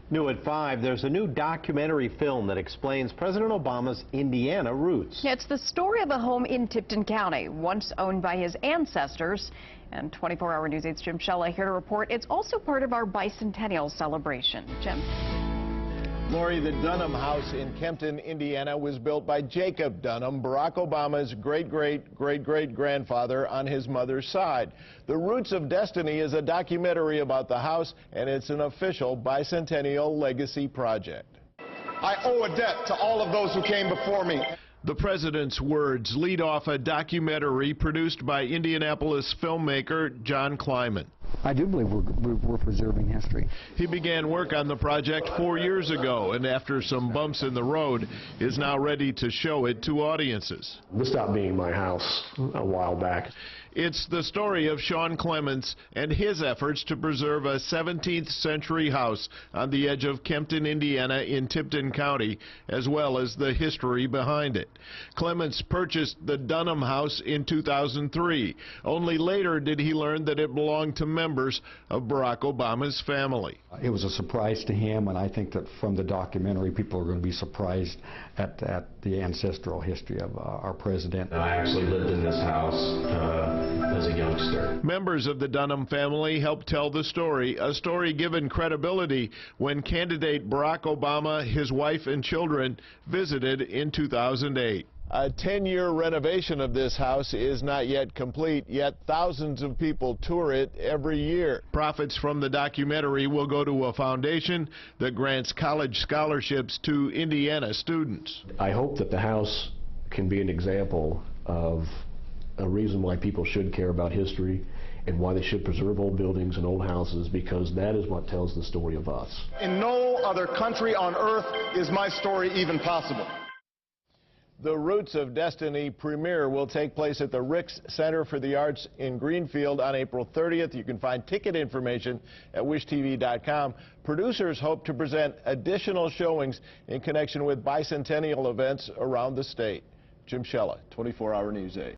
New at 5, there's a new documentary film that explains President Obama's Indiana roots. It's the story of a home in Tipton County, once owned by his ancestors. And 24-hour News 8's Jim Shella here to report it's also part of our bicentennial celebration. Jim. Lori, the Dunham house in Kempton, Indiana was built by Jacob Dunham, Barack Obama's great-great-great-great-grandfather on his mother's side. The Roots of Destiny is a documentary about the house, and it's an official bicentennial legacy project. I owe a debt to all of those who came before me. The president's words lead off a documentary produced by Indianapolis filmmaker John Kleiman. I do believe we're preserving history. He began work on the project 4 years ago, and after some bumps in the road, is now ready to show it to audiences. This stopped being my house a while back. It's the story of Sean Clements and his efforts to preserve a 17th century house on the edge of Kempton, Indiana in Tipton County, as well as the history behind it. Clements purchased the Dunham house in 2003. Only later did he learn that it belonged to members of Barack Obama's family. It was a surprise to him, and I think that from the documentary, people are going to be surprised at the ancestral history of our president. I actually lived in this house as a youngster. Members of the Dunham family helped tell the story, a story given credibility when candidate Barack Obama, his wife and children visited in 2008. A 10-year renovation of this house is not yet complete, yet thousands of people tour it every year. Profits from the documentary will go to a foundation that grants college scholarships to Indiana students. I hope that the house can be an example of a reason why people should care about history and why they should preserve old buildings and old houses, because that is what tells the story of us. In no other country on earth is my story even possible. The Roots of Destiny premiere will take place at the Ricks Center for the Arts in Greenfield on April 30th. You can find ticket information at wishtv.com. Producers hope to present additional showings in connection with bicentennial events around the state. Jim Shella, 24-hour News 8.